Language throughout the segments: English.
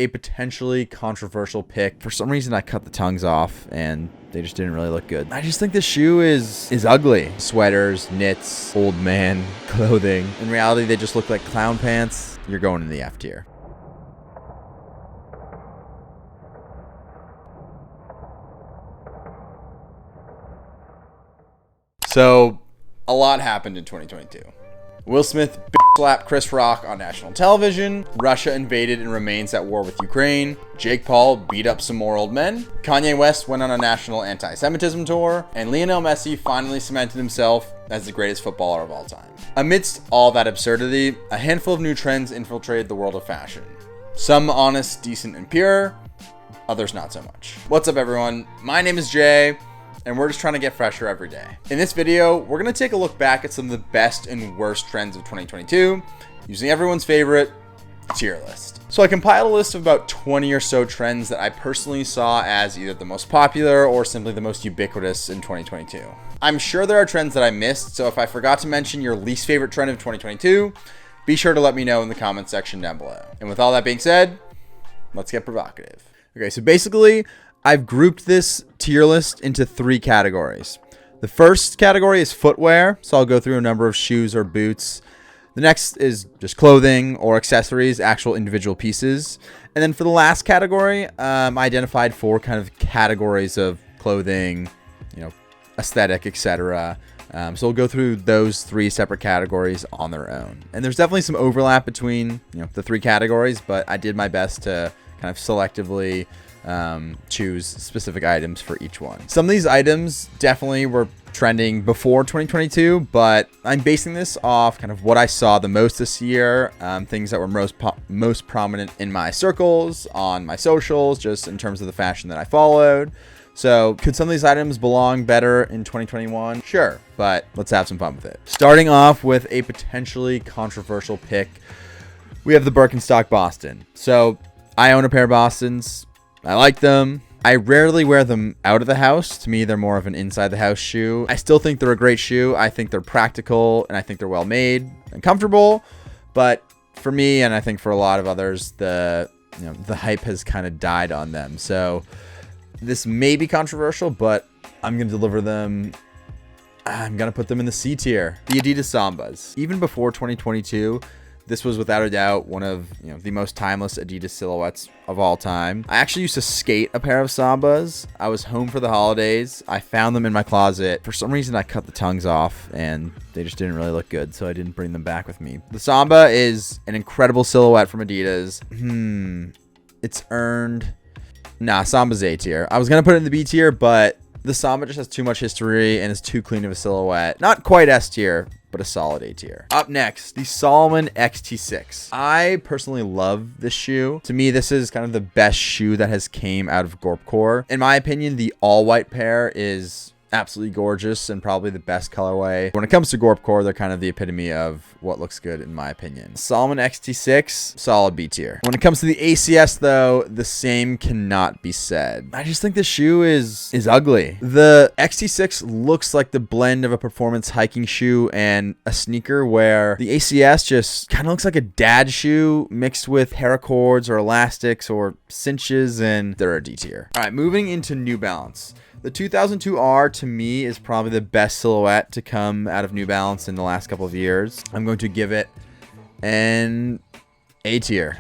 a potentially controversial pick. For some reason, I cut the tongues off and they just didn't really look good. I just think the shoe is ugly. Sweaters, knits, old man clothing. In reality, they just look like clown pants. You're going in the F tier. So, a lot happened in 2022. Will Smith slapped Chris Rock on national television. Russia invaded and remains at war with Ukraine. Jake Paul beat up some more old men. Kanye West went on a national anti-Semitism tour. And Lionel Messi finally cemented himself as the greatest footballer of all time. Amidst all that absurdity, a handful of new trends infiltrated the world of fashion. Some honest, decent, and pure. Others not so much. What's up, everyone? My name is Jay, and we're just trying to get fresher every day. In this video, we're going to take a look back at some of the best and worst trends of 2022, using everyone's favorite tier list. So I compiled a list of about 20 or so trends that I personally saw as either the most popular or simply the most ubiquitous in 2022. I'm sure there are trends that I missed, so if I forgot to mention your least favorite trend of 2022, be sure to let me know in the comment section down below. And with all that being said, let's get provocative. Okay, so basically, I've grouped this tier list into 3 categories. The first category is footwear, so I'll go through a number of shoes or boots. The next is just clothing or accessories, actual individual pieces. And then for the last category, I identified 4 kind of categories of clothing, aesthetic, etc. So we'll go through those 3 separate categories on their own. And there's definitely some overlap between the 3 categories, but I did my best to kind of selectively choose specific items for each one. Some of these items definitely were trending before 2022, but I'm basing this off kind of what I saw the most this year, things that were most prominent in my circles, on my socials, just in terms of the fashion that I followed. So could some of these items belong better in 2021? Sure, but let's have some fun with it. Starting off with a potentially controversial pick, we have the Birkenstock Boston. So I own a pair of Bostons. I like them. I rarely wear them out of the house. To me, they're more of an inside the house shoe. I still think they're a great shoe. I think they're practical and I think they're well made and comfortable. But for me, and I think for a lot of others, the hype has kind of died on them. So this may be controversial, but I'm going to deliver them. I'm going to put them in the C tier. The Adidas Sambas. Even before 2022, this was without a doubt one of the most timeless Adidas silhouettes of all time. I actually used to skate a pair of Sambas. I was home for the holidays. I found them in my closet. For some reason, I cut the tongues off and they just didn't really look good, so I didn't bring them back with me. The Samba is an incredible silhouette from Adidas. It's earned. Nah, Samba's A tier. I was going to put it in the B tier, but the Samba just has too much history and is too clean of a silhouette. Not quite S tier, but a solid A tier. Up next, the Salomon XT6. I personally love this shoe. To me, this is kind of the best shoe that has came out of Gorpcore. In my opinion, the all-white pair is absolutely gorgeous and probably the best colorway. When it comes to Gorpcore, they're kind of the epitome of what looks good in my opinion. Salomon XT6, solid B tier. When it comes to the ACS though, the same cannot be said. I just think the shoe is ugly. The XT6 looks like the blend of a performance hiking shoe and a sneaker, where the ACS just kind of looks like a dad shoe mixed with paracords or elastics or cinches, and they're a D tier. All right, moving into New Balance. The 2002R to me is probably the best silhouette to come out of New Balance in the last couple of years. I'm going to give it an A tier.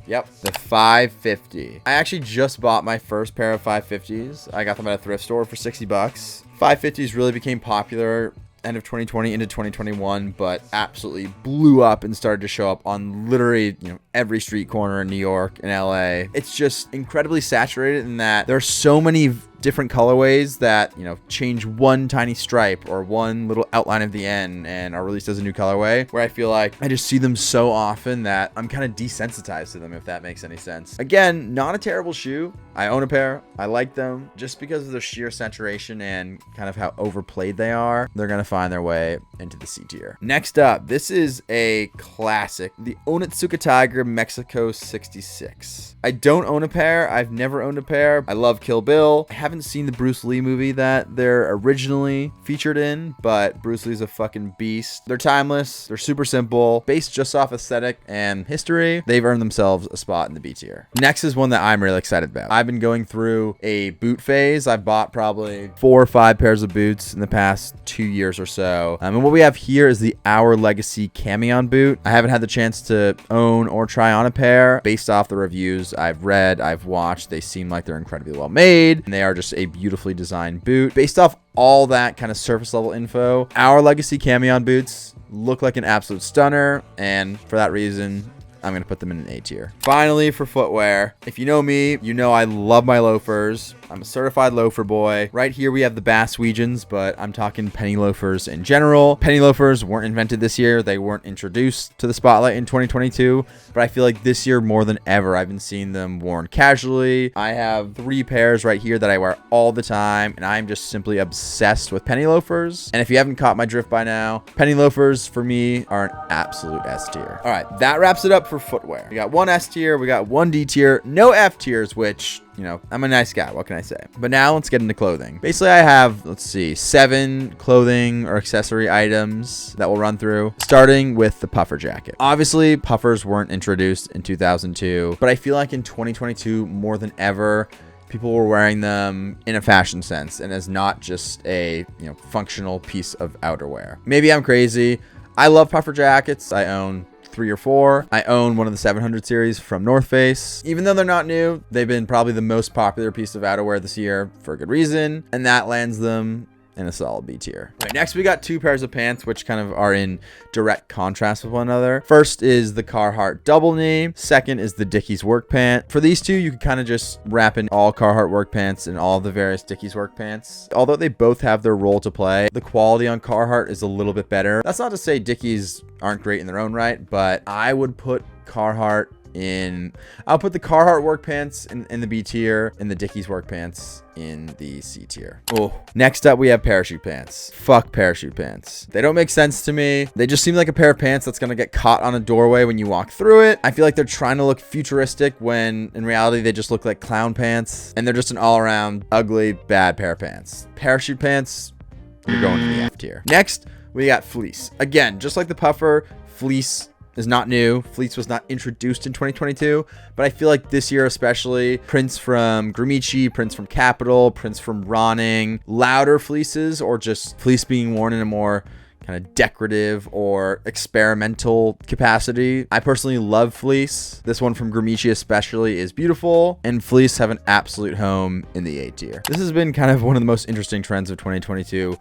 Yep, the 550. I actually just bought my first pair of 550s. I got them at a thrift store for $60. 550s really became popular end of 2020 into 2021, but absolutely blew up and started to show up on literally every street corner in New York and LA. It's just incredibly saturated in that there are so many different colorways that change one tiny stripe or one little outline of the end and are released as a new colorway, where I feel like I just see them so often that I'm kind of desensitized to them, if that makes any sense. Again, not a terrible shoe. I own a pair. I like them. Just because of their sheer saturation and kind of how overplayed they are, they're gonna find their way into the C tier. Next up, this is a classic, the Onitsuka Tiger Mexico 66. I don't own a pair. I've never owned a pair. I love Kill Bill. I haven't seen the Bruce Lee movie that they're originally featured in, but Bruce Lee's a fucking beast. They're timeless. They're super simple. Based just off aesthetic and history, they've earned themselves a spot in the B tier. Next is one that I'm really excited about. I've been going through a boot phase. I've bought probably 4 or 5 pairs of boots in the past 2 years or so. And what we have here is the Our Legacy Camion boot. I haven't had the chance to own or try on a pair. Based off the reviews I've read, I've watched, they seem like they're incredibly well made, and they are just a beautifully designed boot. Based off all that kind of surface level info, Our Legacy Camion boots look like an absolute stunner, and for that reason, I'm going to put them in an A tier. Finally, for footwear, if you know me, you know I love my loafers. I'm a certified loafer boy. Right here we have the Basswegians, but I'm talking penny loafers in general. Penny loafers weren't invented this year. They weren't introduced to the spotlight in 2022, but I feel like this year more than ever, I've been seeing them worn casually. I have 3 pairs right here that I wear all the time, and I'm just simply obsessed with penny loafers. And if you haven't caught my drift by now, penny loafers for me are an absolute S tier. All right, that wraps it up for footwear. We got 1 S tier, we got 1 D tier, no F tiers, which, you know, I'm a nice guy. What can I say? But now let's get into clothing. Basically, I have, let's see, 7 clothing or accessory items that we'll run through, starting with the puffer jacket. Obviously, puffers weren't introduced in 2002, but I feel like in 2022, more than ever, people were wearing them in a fashion sense and as not just a, you know, functional piece of outerwear. Maybe I'm crazy. I love puffer jackets. I own 3 or 4. I own one of the 700 series from North Face. Even though they're not new, they've been probably the most popular piece of outerwear this year for a good reason, and that lands them in a solid B tier. Okay, next we got 2 pairs of pants, which kind of are in direct contrast with one another. First is the Carhartt double knee. Second is the Dickies work pant. For these 2, you can kind of just wrap in all Carhartt work pants and all the various Dickies work pants. Although they both have their role to play, the quality on Carhartt is a little bit better. That's not to say Dickies aren't great in their own right, but I would put Carhartt I'll put the Carhartt work pants in the B tier and the Dickies work pants in the C tier. Oh, next up we have parachute pants. Fuck parachute pants. They don't make sense to me. They just seem like a pair of pants that's gonna get caught on a doorway when you walk through it. I feel like they're trying to look futuristic when in reality they just look like clown pants, and they're just an all-around ugly, bad pair of pants. Parachute pants, you're going to the F tier. Next, we got fleece. Again, just like the puffer, fleece is not new. Fleece was not introduced in 2022, but I feel like this year especially, prints from Gramici, prints from Capital, prints from Ronning, louder fleeces, or just fleece being worn in a more kind of decorative or experimental capacity. I personally love fleece. This one from Gramici especially is beautiful, and fleece have an absolute home in the A tier. This has been kind of one of the most interesting trends of 2022.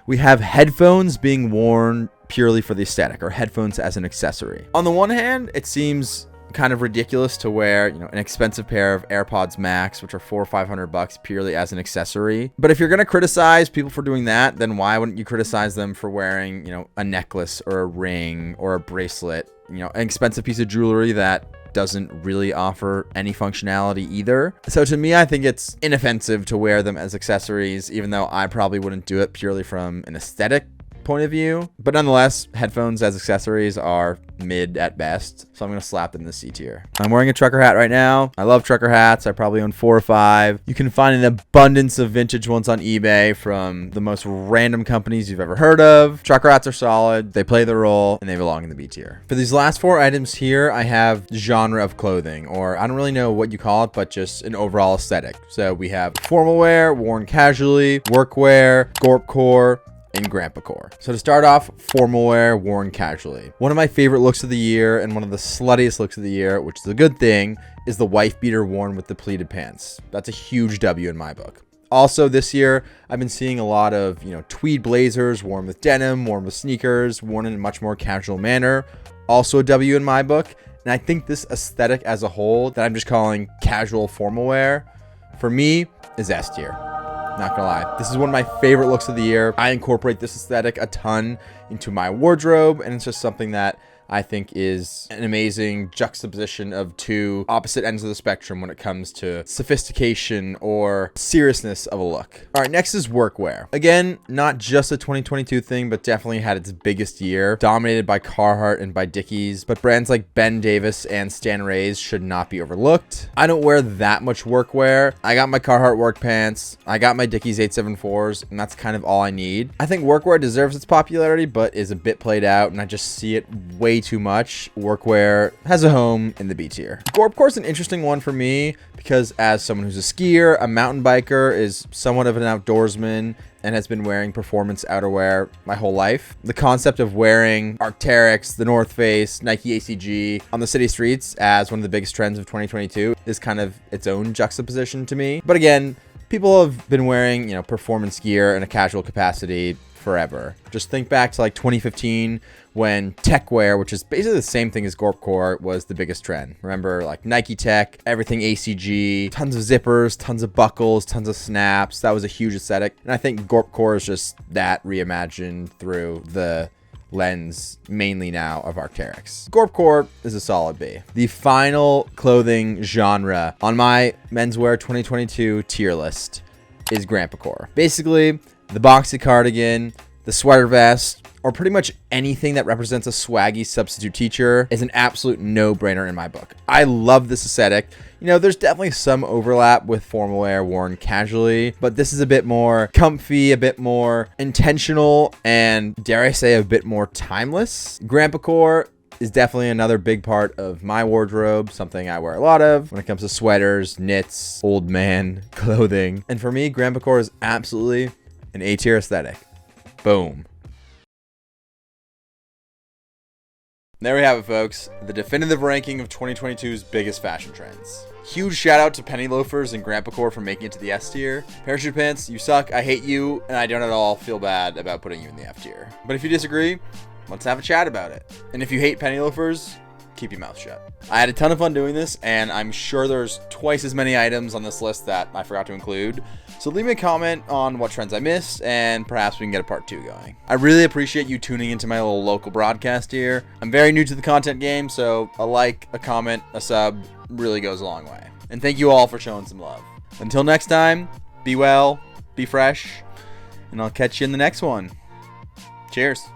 We have headphones being worn purely for the aesthetic, or headphones as an accessory. On the one hand, it seems kind of ridiculous to wear, you know, an expensive pair of AirPods Max, which are $400 or $500 purely as an accessory. But if you're going to criticize people for doing that, then why wouldn't you criticize them for wearing, you know, a necklace or a ring or a bracelet, you know, an expensive piece of jewelry that doesn't really offer any functionality either. So to me, I think it's inoffensive to wear them as accessories, even though I probably wouldn't do it purely from an aesthetic point of view. But nonetheless, headphones as accessories are mid at best, so I'm gonna slap them in the C tier. I'm wearing a trucker hat right now. I love trucker hats. I probably own 4 or 5. You can find an abundance of vintage ones on eBay from the most random companies you've ever heard of. Trucker hats are solid, they play their role, and they belong in the B tier. For these last 4 items here, I have genre of clothing, or I don't really know what you call it, but just an overall aesthetic. So we have formal wear, worn casually, workwear, gorpcore, and grandpa core. So to start off, formal wear worn casually. One of my favorite looks of the year, and one of the sluttiest looks of the year, which is a good thing, is the wife beater worn with the pleated pants. That's a huge W in my book. Also this year, I've been seeing a lot of, you know, tweed blazers worn with denim, worn with sneakers, worn in a much more casual manner. Also a W in my book. And I think this aesthetic as a whole, that I'm just calling casual formal wear, for me is S tier. Not gonna lie, this is one of my favorite looks of the year. I incorporate this aesthetic a ton into my wardrobe, and it's just something that I think is an amazing juxtaposition of two opposite ends of the spectrum when it comes to sophistication or seriousness of a look. All right, next is workwear. Again, not just a 2022 thing, but definitely had its biggest year, dominated by Carhartt and by Dickies, but brands like Ben Davis and Stan Rays should not be overlooked. I don't wear that much workwear. I got my Carhartt work pants, I got my Dickies 874s, and that's kind of all I need. I think workwear deserves its popularity, but is a bit played out, and I just see it way too much. Workwear has a home in the B tier. Gorpcore is an interesting one for me because as someone who's a skier, a mountain biker, is somewhat of an outdoorsman, and has been wearing performance outerwear my whole life. The concept of wearing Arc'teryx, the North Face, Nike ACG on the city streets as one of the biggest trends of 2022 is kind of its own juxtaposition to me. But again, people have been wearing, performance gear in a casual capacity forever. Just think back to like 2015 when tech wear, which is basically the same thing as Gorpcore, was the biggest trend. Remember, like Nike Tech, everything ACG, tons of zippers, tons of buckles, tons of snaps. That was a huge aesthetic. And I think Gorpcore is just that reimagined through the lens mainly now of Arc'teryx. Gorpcore is a solid B. The final clothing genre on my menswear 2022 tier list is Grandpacore. Basically, the boxy cardigan, the sweater vest, or pretty much anything that represents a swaggy substitute teacher is an absolute no-brainer in my book. I love this aesthetic. There's definitely some overlap with formal wear worn casually, but this is a bit more comfy, a bit more intentional, and dare I say, a bit more timeless. Grandpacore is definitely another big part of my wardrobe, something I wear a lot of when it comes to sweaters, knits, old man clothing. And for me, Grandpacore is absolutely an A-tier aesthetic. Boom. There we have it, folks. The definitive ranking of 2022's biggest fashion trends. Huge shout out to Penny Loafers and Grandpacore for making it to the S tier. Parachute Pants, you suck, I hate you, and I don't at all feel bad about putting you in the F tier. But if you disagree, let's have a chat about it. And if you hate Penny Loafers, keep your mouth shut. I had a ton of fun doing this, and I'm sure there's twice as many items on this list that I forgot to include. So leave me a comment on what trends I missed, and perhaps we can get a part 2 going. I really appreciate you tuning into my little local broadcast here. I'm very new to the content game, so a like, a comment, a sub really goes a long way. And thank you all for showing some love. Until next time, be well, be fresh, and I'll catch you in the next one. Cheers.